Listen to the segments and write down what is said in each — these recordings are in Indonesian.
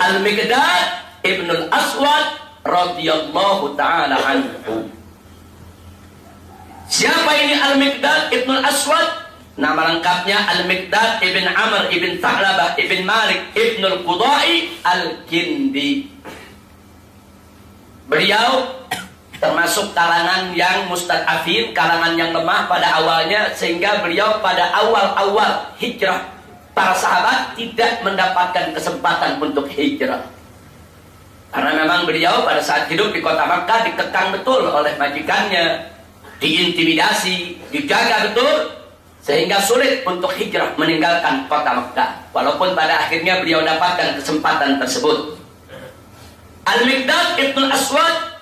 Al-Miqdad Ibnul Aswad radhiyallahu ta'ala anhu. Siapa ini Al-Miqdad Ibnul Aswad? Nama lengkapnya Al-Miqdad ibn Amr ibn Tha'labah ibn Malik ibnul Qudai Al-Kindi. Beliau termasuk kalangan yang mustad'afin, kalangan yang lemah pada awalnya, sehingga beliau pada awal-awal hijrah para sahabat tidak mendapatkan kesempatan untuk hijrah. Karena memang beliau pada saat hidup di kota Makkah dikekang betul oleh majikannya, diintimidasi, dijaga betul, sehingga sulit untuk hijrah meninggalkan kota Makkah. Walaupun pada akhirnya beliau dapatkan kesempatan tersebut. Al-Miqdad Ibnul Aswad,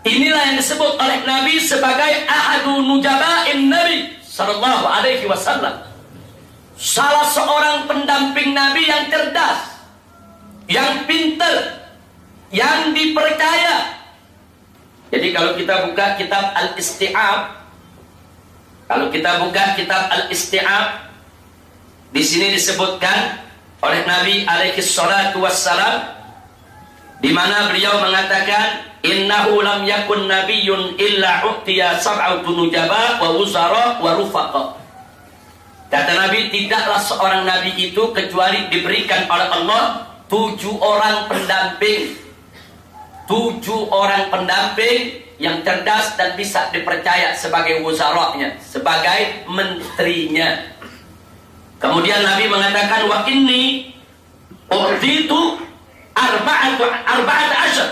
inilah yang disebut oleh Nabi sebagai ahadu nujaba'in Nabi sallallahu alaihi wasallam. Salah seorang pendamping Nabi yang cerdas, yang pintar, yang dipercaya. Jadi kalau kita buka kitab Al-Isti'ab, di sini disebutkan oleh Nabi alaihi salatu wassalam, di mana beliau mengatakan, innahu lam yakun nabiyyun illa u'tiya sab'atu nujaba wa wuzara wa rufaqa. Kata Nabi, tidaklah seorang nabi itu kecuali diberikan oleh Allah 7 orang pendamping. 7 orang pendamping yang cerdas dan bisa dipercaya sebagai wuzara'nya, sebagai menterinya. Kemudian Nabi mengatakan, wa inni u'titu arba'at asyar.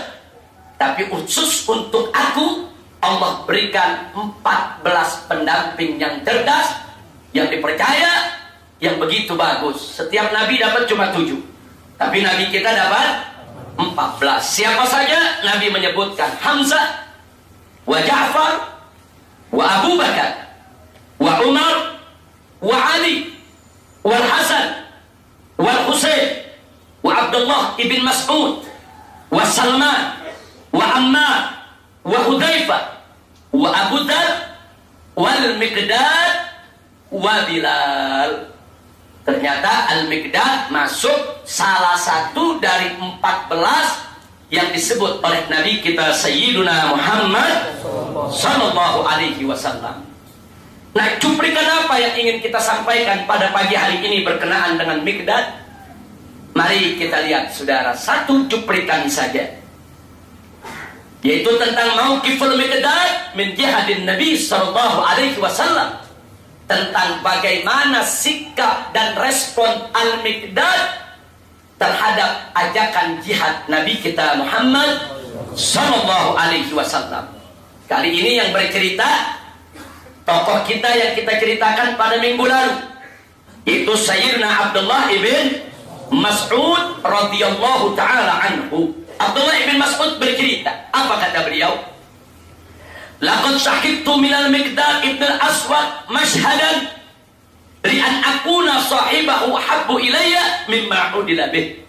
Tapi khusus untuk aku, Allah berikan 14 pendamping yang cerdas, yang dipercaya, yang begitu bagus. Setiap Nabi dapat cuma 7, tapi Nabi kita dapat 14. Siapa saja? Nabi menyebutkan Hamzah, wa Ja'far, wa Abu Bakar, wa Umar, wa Ali, wa Hasan, wa Husain, wa Abdullah ibn Mas'ud, wa Salman, wa Ammar, wa Hudzaifah, wa Abu Dzar, wal Miqdad, wa Bilal. Ternyata Al-Miqdad masuk salah satu dari 14 yang disebut oleh Nabi kita Sayyiduna Muhammad sallallahu alaihi wasallam. Nah, cuplikan apa yang ingin kita sampaikan pada pagi hari ini berkenaan dengan Miqdad? Mari kita lihat, saudara, satu cuplikan saja, yaitu tentang mauqiful Miqdad min jihadin Nabi sallallahu alaihi wasallam, tentang bagaimana sikap dan respon Al-Miqdad terhadap ajakan jihad Nabi kita Muhammad sallallahu alaihi wasallam. Kali ini yang bercerita tokoh kita yang kita ceritakan pada minggu lalu, itu Sayyidina Abdullah ibn Mas'ud radhiyallahu ta'ala anhu. Abdullah ibn Mas'ud bercerita, apa kata beliau? Laqad syahidtu minal Miqdad ibn al-Aswad mashhadan li'an akuna sahibahu habbu ilayya mimma udila bih.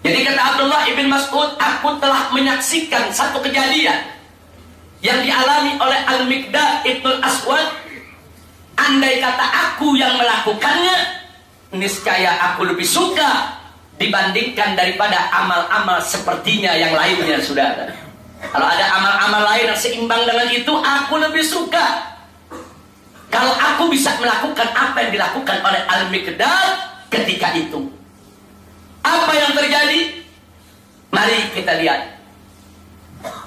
Jadi kata Abdullah ibn Mas'ud, aku telah menyaksikan satu kejadian yang dialami oleh Al-Miqdad ibn al-Aswad. Andai kata aku yang melakukannya, niscaya aku lebih suka dibandingkan daripada amal-amal sepertinya yang lainnya, saudara. Kalau ada amal-amal lain yang seimbang dengan itu, aku lebih suka. Kalau aku bisa melakukan apa yang dilakukan oleh Al-Miqdad ketika itu. Apa yang terjadi? Mari kita lihat.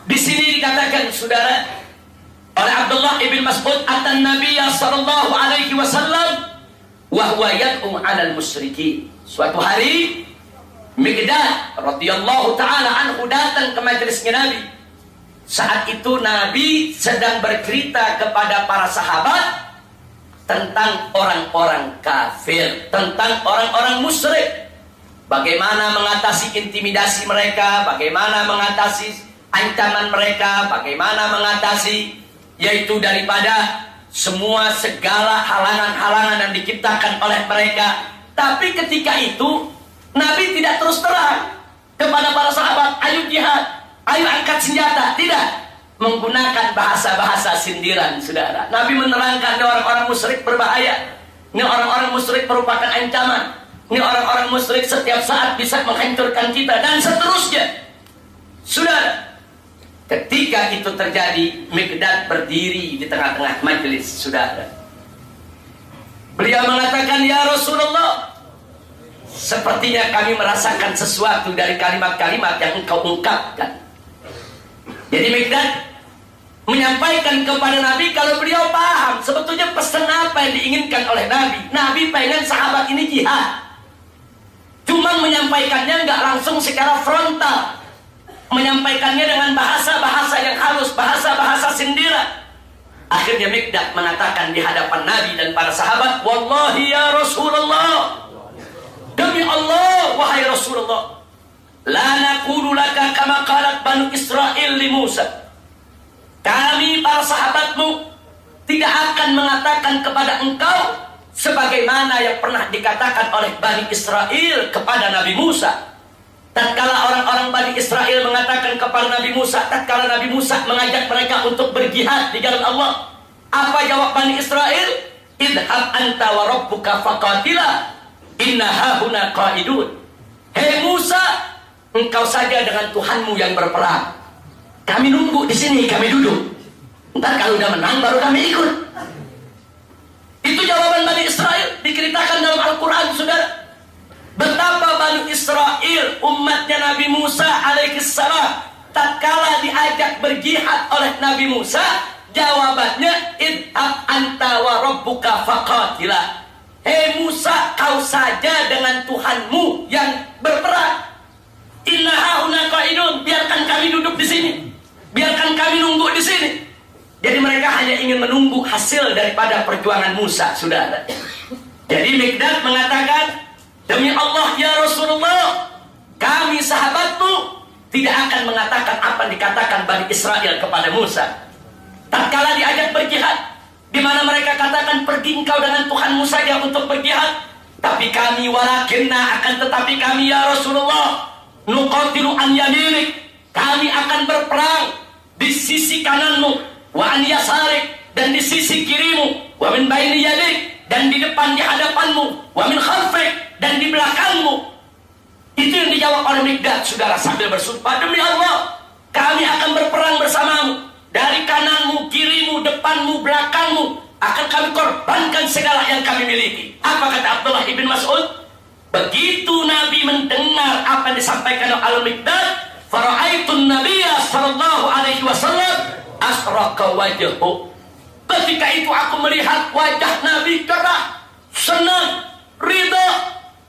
Di sini dikatakan, saudara, oleh Abdullah ibn Mas'ud, atan Nabiya sallallahu alaihi wasallam wa huwa yad'u 'alal musyrikin. Suatu hari Miqdad radhiyallahu ta'ala anhu datang ke majelisnya Nabi. Saat itu Nabi sedang bercerita kepada para sahabat tentang orang-orang kafir, tentang orang-orang musyrik, bagaimana mengatasi intimidasi mereka, bagaimana mengatasi ancaman mereka, bagaimana mengatasi, yaitu daripada semua segala halangan-halangan yang diciptakan oleh mereka. Tapi ketika itu Nabi tidak terus terang kepada para sahabat, ayo jihad, ayo angkat senjata. Tidak, menggunakan bahasa-bahasa sindiran, saudara. Nabi menerangkan, ini orang-orang musyrik berbahaya, ini orang-orang musyrik merupakan ancaman. Ini orang-orang musyrik setiap saat bisa menghancurkan kita dan seterusnya. Saudara, ketika itu terjadi, Miqdad berdiri di tengah-tengah majelis, saudara. Beliau mengatakan, "Ya Rasulullah, sepertinya kami merasakan sesuatu dari kalimat-kalimat yang engkau ungkapkan." Jadi Miqdad menyampaikan kepada Nabi kalau beliau paham sebetulnya pesan apa yang diinginkan oleh Nabi. Nabi pengen sahabat ini jihad. Cuman menyampaikannya nggak langsung secara frontal. Menyampaikannya dengan bahasa-bahasa yang halus, bahasa-bahasa sindiran. Akhirnya Miqdad mengatakan di hadapan Nabi dan para sahabat, "Wallahi ya Rasulullah, demi Allah wahai Rasulullah, la naqulu laka kama qalat Banu Israil li Musa." Kami para sahabatmu tidak akan mengatakan kepada engkau sebagaimana yang pernah dikatakan oleh Bani Israel kepada Nabi Musa. Tatkala orang-orang Bani Israel mengatakan kepada Nabi Musa, tatkala Nabi Musa mengajak mereka untuk berjihad di jalan Allah, apa jawab Bani Israel? "Idhab anta wa rabbuka faqatila inna hahuna qaidun." Hei Musa, engkau saja dengan Tuhanmu yang berperang. Kami nunggu di sini, kami duduk. Ntar kalau udah menang baru kami ikut. Itu jawaban Bani Israel diceritakan dalam Al-Quran, saudara. Betapa Bani Israel, umatnya Nabi Musa alaihissalam, tatkala diajak berjihad oleh Nabi Musa, jawabannya, "Idhab anta wa rabbuka faqatila." Hei Musa, kau saja dengan Tuhanmu yang berperang. "Inna hauna qaidun." Biarkan kami duduk di sini. Biarkan kami nunggu di sini. Jadi mereka hanya ingin menunggu hasil daripada perjuangan Musa, saudara. Jadi Miqdad mengatakan, "Demi Allah ya Rasulullah, kami sahabatmu tidak akan mengatakan apa yang dikatakan Bani Israel kepada Musa." Tatkala diajak berjihad, di mana mereka katakan, "Pergi engkau dengan Tuhanmu saja untuk berjihad." Tapi kami, walakinna, akan tetapi kami ya Rasulullah, nuqatilu an yaminik, kami akan berperang di sisi kananmu, wa an yasarik, dan di sisi kirimu, wa min baini yadik, dan di depan di hadapanmu, wa min khalfik, dan di belakangmu. Itu yang dijawab oleh Miqdad, saudara, sambil bersumpah, "Demi Allah, kami akan berperang bersamamu. Dari kananmu, kirimu, depanmu, belakangmu, akan kami korbankan segala yang kami miliki." Apa kata Abdullah ibn Mas'ud? Begitu Nabi mendengar apa yang disampaikan oleh Miqdad, "Fara'aitun Nabiyya sallallahu alaihi wasallam asraqa wajhu." Ketika itu aku melihat wajah Nabi cerah, senang, ridha,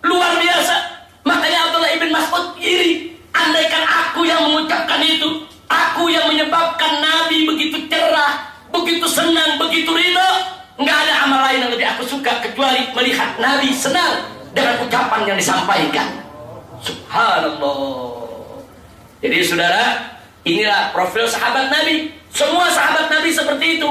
luar biasa. Makanya Abdullah ibn Mas'ud iri. Andaikan aku yang mengucapkan itu, aku yang menyebabkan Nabi begitu cerah, begitu senang, begitu ridha, nggak ada amal lain yang lebih aku suka kecuali melihat Nabi senang dengan ucapan yang disampaikan. Subhanallah. Jadi saudara, inilah profil sahabat Nabi. Semua sahabat Nabi seperti itu.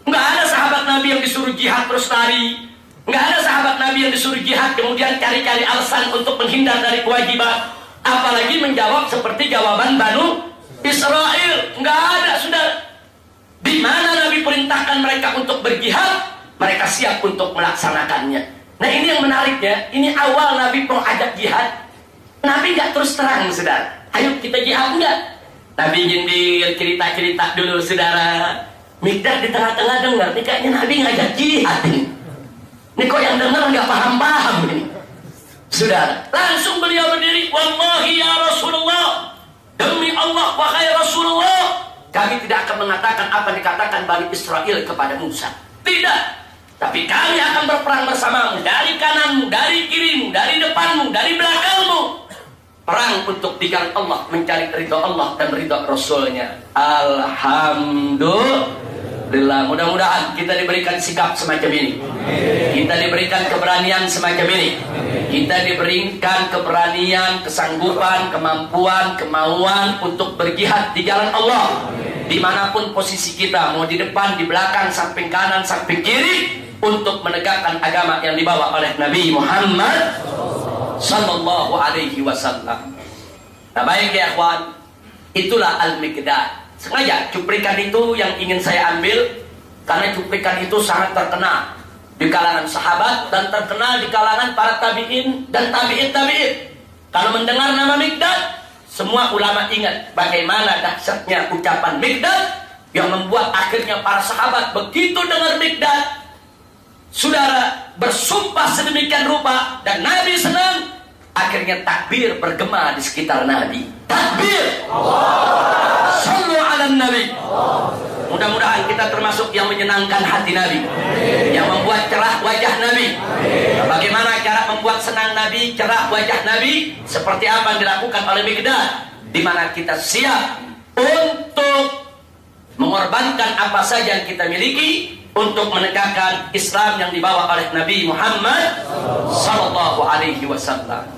Nggak ada sahabat Nabi yang disuruh jihad terus lari. Nggak ada sahabat Nabi yang disuruh jihad kemudian cari-cari alasan untuk menghindar dari kewajiban. Apalagi menjawab seperti jawaban Banu Israel. Nggak ada, saudara. Di mana Nabi perintahkan mereka untuk berjihad, mereka siap untuk melaksanakannya. Nah ini yang menariknya. Ini awal Nabi mau ajak jihad. Nabi nggak terus terang, saudara. "Ayo kita jihad," enggak. Nabi nyindir, cerita-cerita dulu, saudara. Miqdad di tengah-tengah dengar, ini kayaknya Nabi ngajak jihad ini. Ini kok yang dengar nggak paham-paham ini. Saudara, langsung beliau berdiri, "Wallahi ya Rasulullah, demi Allah wahai Rasulullah, kami tidak akan mengatakan apa yang dikatakan Bani Israel kepada Musa. Tidak. Tapi kami akan berperang bersamamu, dari kananmu, dari kirimu, dari depanmu, dari belakangmu. Perang untuk di jalan Allah, mencari ridha Allah dan ridha Rasulnya." Alhamdulillah. Mudah-mudahan kita diberikan sikap semacam ini. Kita diberikan keberanian semacam ini. Kita diberikan keberanian, kesanggupan, kemampuan, kemauan untuk berjihad di jalan Allah. Dimanapun posisi kita, mau di depan, di belakang, samping kanan, samping kiri, untuk menegakkan agama yang dibawa oleh Nabi Muhammad sallallahu alaihi wasallam. Nah baik ya akhwan, itulah Al-Miqdad. Sengaja cuplikan itu yang ingin saya ambil, karena cuplikan itu sangat terkenal. di kalangan sahabat dan terkenal di kalangan para tabi'in dan tabi'in. Kalau mendengar nama Miqdad, semua ulama ingat bagaimana dahsyatnya ucapan Miqdad yang membuat akhirnya para sahabat begitu dengar Miqdad, saudara, bersumpah sedemikian rupa dan Nabi senang, akhirnya takbir bergema di sekitar Nabi. Takbir! Sallu ala Nabi. Mudah-mudahan kita termasuk yang menyenangkan hati Nabi, yang membuat cerah wajah Nabi. Bagaimana cara membuat senang Nabi, cerah wajah Nabi? Seperti apa yang dilakukan oleh Miqdad, di mana kita siap untuk mengorbankan apa saja yang kita miliki untuk menegakkan Islam yang dibawa oleh Nabi Muhammad sallallahu alaihi wasallam.